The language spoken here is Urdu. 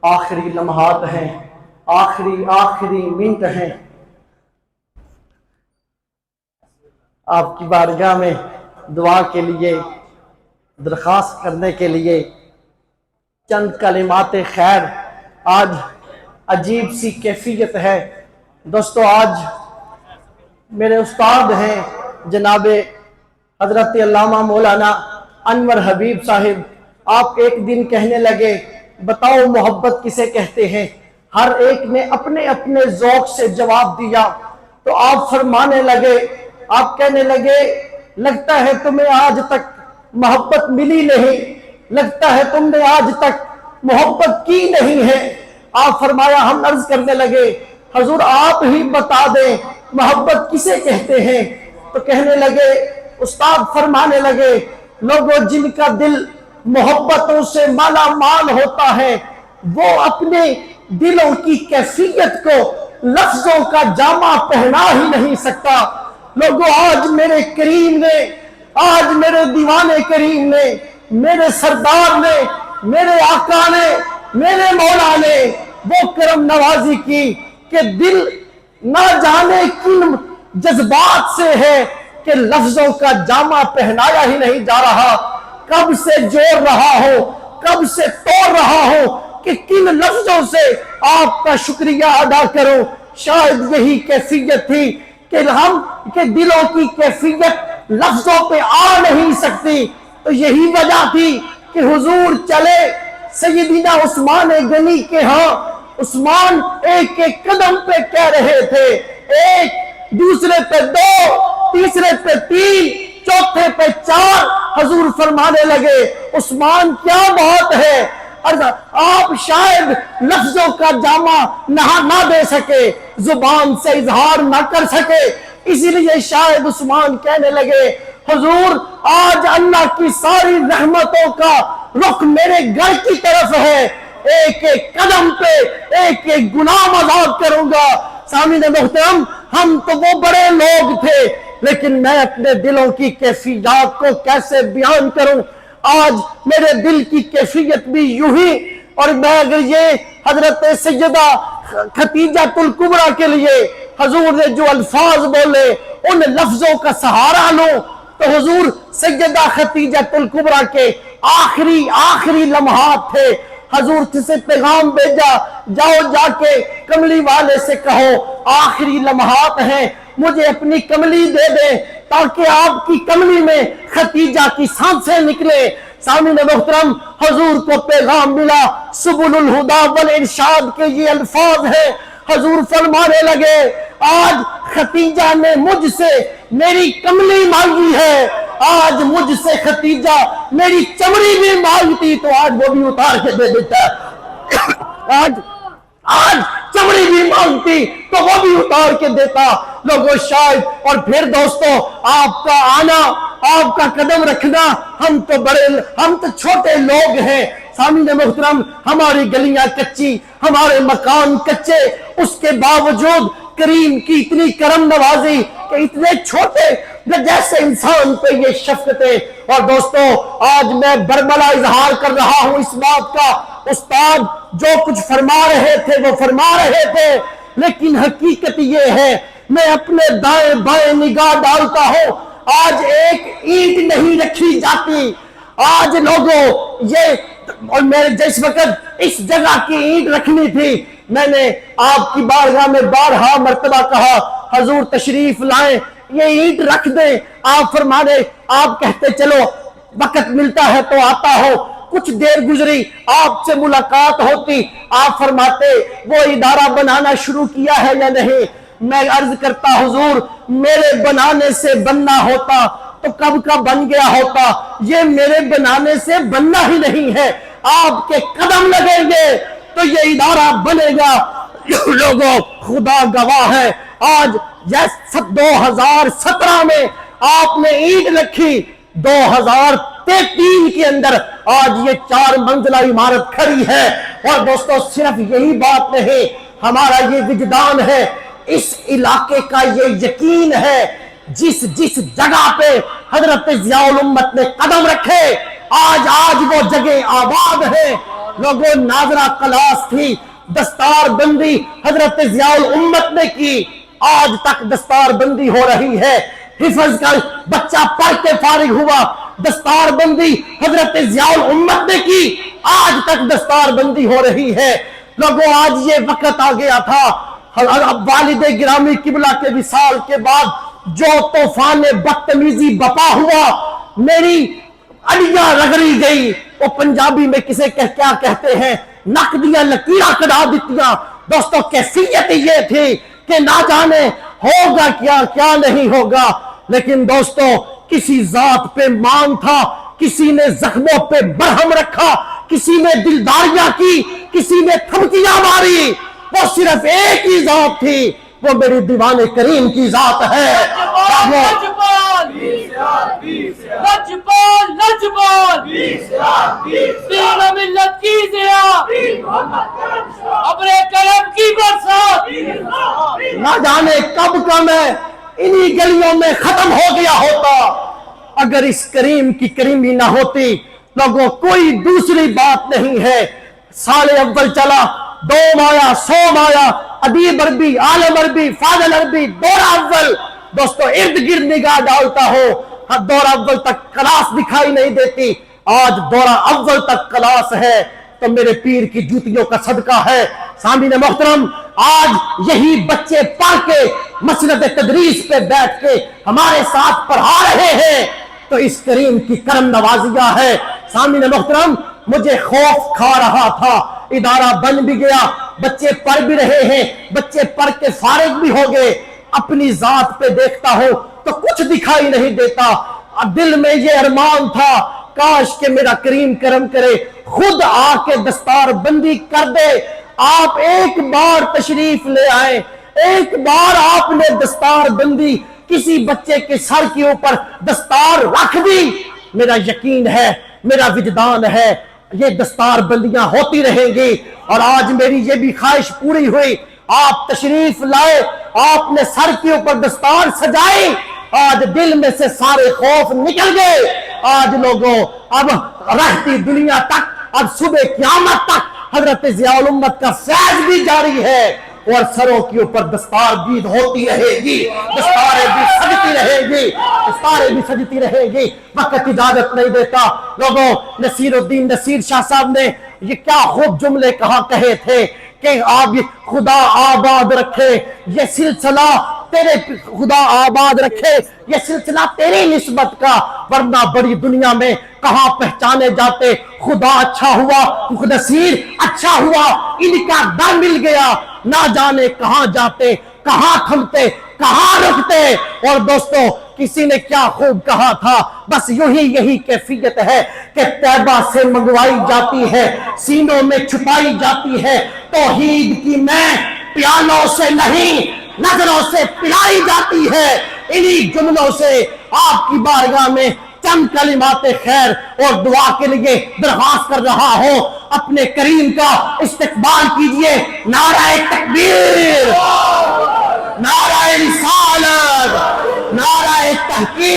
آخری لمحات ہیں، آخری منٹ ہیں۔ آپ کی بارگاہ میں دعا کے لیے درخواست کرنے کے لیے چند کلمات خیر۔ آج عجیب سی کیفیت ہے دوستو۔ آج میرے استاد ہیں جناب حضرت علامہ مولانا انور حبیب صاحب، آپ ایک دن کہنے لگے بتاؤ محبت کسے کہتے ہیں؟ ہر ایک نے اپنے اپنے ذوق سے جواب دیا تو آپ فرمانے لگے، آپ کہنے لگے لگتا ہے تمہیں آج تک محبت ملی نہیں، لگتا ہے تم نے آج تک محبت کی نہیں ہے۔ آپ فرمایا، ہم عرض کرنے لگے حضور آپ ہی بتا دیں محبت کسے کہتے ہیں؟ تو کہنے لگے، استاد فرمانے لگے، لوگوں جن کا دل محبتوں سے مالا مال ہوتا ہے وہ اپنے دلوں کی کیفیت کو لفظوں کا جامع پہنا ہی نہیں سکتا۔ لوگوں آج میرے کریم نے، آج میرے دیوانے کریم نے، میرے سردار نے، میرے آقا نے، میرے مولا نے وہ کرم نوازی کی کہ دل نہ جانے کن جذبات سے ہے کہ لفظوں کا جامع پہنایا ہی نہیں جا رہا۔ کب سے جوڑ رہا ہو، کب سے توڑ رہا ہو کہ کن لفظوں سے آپ کا شکریہ ادا کرو۔ شاید یہی کیفیت تھی کہ دلوں کی کیفیت لفظوں پہ آ نہیں سکتی، تو یہی وجہ تھی کہ حضور چلے سیدنا عثمان غنی کے ہاں۔ عثمان ایک ایک قدم پہ کہہ رہے تھے، ایک، دوسرے پہ دو، تیسرے پہ تین، چوتھے پہ چار۔ حضور فرمانے لگے عثمان کیا بات ہے، آپ شاید لفظوں کا جامع نہ دے سکے، زبان سے اظہار نہ کر سکے، اسی لیے شاید عثمان کہنے لگے حضور آج اللہ کی ساری رحمتوں کا رخ میرے گھر کی طرف ہے، ایک ایک قدم پہ ایک ایک گناہ مذاق کروں گا۔ سامعین محترم، ہم تو وہ بڑے لوگ تھے لیکن میں اپنے دلوں کی کیفیات کو کیسے بیان کروں؟ آج میرے دل کی کیفیت بھی یوں ہی، اور میں اگر یہ حضرت سیدہ خدیجہ الکبریٰ کے لیے حضور نے جو الفاظ بولے ان لفظوں کا سہارا لوں تو حضور سیدہ خدیجہ الکبریٰ کے آخری لمحات تھے۔ حضور سے پیغام بھیجا، جاؤ جا کے کملی والے سے کہو آخری لمحات ہیں، مجھے اپنی کملی دے دیں تاکہ آپ کی کملی میں خدیجہ کی سانسیں نکلے۔ سامعین محترم، حضور کو پیغام ملا، سبل الہدی والارشاد کے یہ الفاظ ہیں۔ حضور فرمانے لگے آج خدیجہ نے مجھ سے میری کملی مانگی ہے، آج مجھ سے خدیجہ میری چمڑی بھی مانگتی تو آج وہ بھی اتار کے دے دیتا، آج چمڑی بھی مانگتی تو وہ بھی اتار کے دیتا۔ لوگوں شاید، اور پھر دوستو آپ کا آنا، آپ کا قدم رکھنا، ہم تو چھوٹے لوگ ہیں۔ سامعین محترم، ہماری گلیاں کچی، ہمارے مکان کچے، اس کے باوجود کریم کی اتنی کرم نوازی کہ اتنے چھوٹے جیسے انسان پہ یہ شفقتیں۔ اور دوستو آج میں برملا اظہار کر رہا ہوں اس بات کا، استاد جو کچھ فرما رہے تھے وہ فرما رہے تھے، لیکن حقیقت یہ ہے میں اپنے دائیں بائیں نگاہ ڈالتا ہوں، آج ایک اینٹ نہیں رکھی جاتی۔ آج لوگوں اور میں جس وقت اس جگہ کی اینٹ رکھنی تھی، میں نے آپ کی بارگاہ میں بارہا مرتبہ کہا حضور تشریف لائیں، یہ اینٹ رکھ دیں۔ آپ فرمانے، آپ کہتے چلو وقت ملتا ہے تو آتا ہو، کچھ دیر گزری آپ سے ملاقات ہوتی، آپ فرماتے وہ ادارہ بنانا شروع کیا ہے یا نہیں؟ میں عرض کرتا حضور میرے بنانے سے بننا ہوتا تو کب کا بن گیا ہوتا، یہ میرے بنانے سے بننا ہی نہیں ہے، آپ کے قدم لگیں گے تو یہ ادارہ بنے گا۔ لوگوں خدا گواہ ہے، آج 2017 میں آپ نے اینٹ رکھی، 2033 کے اندر آج یہ 4 منزلہ عمارت کھڑی ہے۔ اور دوستو صرف یہی بات نہیں، ہمارا یہ وجدان ہے، اس علاقے کا یہ یقین ہے، جس جگہ پہ حضرت ضیاء الامت نے قدم رکھے آج وہ جگہ آباد ہے۔ لوگوں ناظرہ کلاس تھی، دستار بندی حضرت ضیاء الامت نے کی، آج تک دستار بندی ہو رہی ہے۔ حفظ کا بچہ پڑھ کے فارغ ہوا، دستار بندی حضرت ضیاء الامت نے کی، آج تک دستار بندی ہو رہی ہے۔ لوگوں آج یہ وقت آ گیا تھا، والد گرامی قبلہ کے وصال کے بعد جو طوفان بدتمیزی بپا ہوا، میری اڑیاں رگڑی گئی، وہ پنجابی میں کسے کیا کہتے ہیں، نک دیا لکیراں کٹا دیتیاں۔ دوستو کیفیت یہ تھی کہ نہ جانے ہوگا کیا کیا نہیں ہوگا، لیکن دوستو کسی ذات پہ مان تھا، کسی نے زخموں پہ مرہم رکھا، کسی نے دلداریاں کی، کسی نے تھمکیاں ماری، وہ صرف ایک ہی ذات تھی، وہ میری دیوان کریم کی ذات ہے۔ دین و ملت کی ضیاء، ابر کرم کی برسات، نہ جانے کب کا میں انہی گلیوں میں ختم ہو گیا ہوتا اگر اس کریم کی کریمی نہ ہوتی۔ لوگوں کوئی دوسری بات نہیں ہے، سال اول چلا، دوم آیا، سوم آیا، ادیب عربی، عالم عربی، فاضل عربی، دورہ اول، دوستو ارد گرد نگاہ ڈالتا ہو، دورہ اول تک کلاس دکھائی نہیں دیتی، آج دورہ اول تک کلاس ہے تو میرے پیر کی جوتیوں کا صدقہ ہے۔ سامعین محترم، آج یہی بچے پڑھ کے مسند تدریس پہ بیٹھ کے ہمارے ساتھ پڑھا رہے ہیں تو اس کریم کی کرم نوازیاں ہے۔ سامعین محترم، مجھے خوف کھا رہا تھا، ادارہ بن بھی گیا، بچے پڑھ بھی رہے ہیں، بچے پڑھ کے فارغ بھی ہو گئے، اپنی ذات پہ دیکھتا ہوں تو کچھ دکھائی نہیں دیتا۔ دل میں یہ ارمان تھا کاش کہ میرا کریم کرم کرے، خود آ کے دستار بندی کر دے۔ آپ ایک بار تشریف لے آئے، ایک بار آپ نے دستار بندی کسی بچے کے سر کے اوپر دستار رکھ دی، میرا یقین ہے، میرا وجدان ہے، یہ دستار بندیاں ہوتی رہیں گی۔ اور آج میری یہ بھی خواہش پوری ہوئی، آپ تشریف لائے، آپ نے سر کے اوپر دستار سجائی، آج دل میں سے سارے خوف نکل گئے۔ آج لوگوں اب رہتی دنیا تک، اب صبح قیامت تک حضرت ضیاء الامت کا فیض بھی جاری ہے، اور سروں کے اوپر دستار بھی ہوتی رہے گی، دستاریں بھی سجتی رہے گی، دستاریں بھی سجتی رہے گی۔ وقت اجازت نہیں دیتا۔ لوگوں نصیر الدین نصیر شاہ صاحب نے یہ کیا خوب جملے کہے تھے کہ آپ خدا آباد رکھے یہ سلسلہ، تیرے خدا آباد رکھے یہ سلسلہ تیری نسبت کا، ورنہ بڑی دنیا میں کہاں پہچانے جاتے۔ خدا اچھا ہوا، نصیر اچھا ہوا، ان کا در مل گیا، نہ جانے کہاں جاتے، کہاں تھمتے، کہاں رکتے۔ اور دوستو کسی نے کیا خوب کہا تھا، بس یہی کیفیت ہے کہ طیبہ سے منگوائی جاتی ہے، سینوں میں چھپائی جاتی ہے، توحید کی میں پیالوں سے نہیں نظروں سے پلائی جاتی ہے۔ انہی جملوں سے آپ کی بارگاہ میں چند کلمات خیر اور دعا کے لیے درخواست کر رہا ہوں، اپنے کریم کا استقبال کیجئے۔ نعرہ تکبیر، نعرہ رسالت، نعرہ تحقیق۔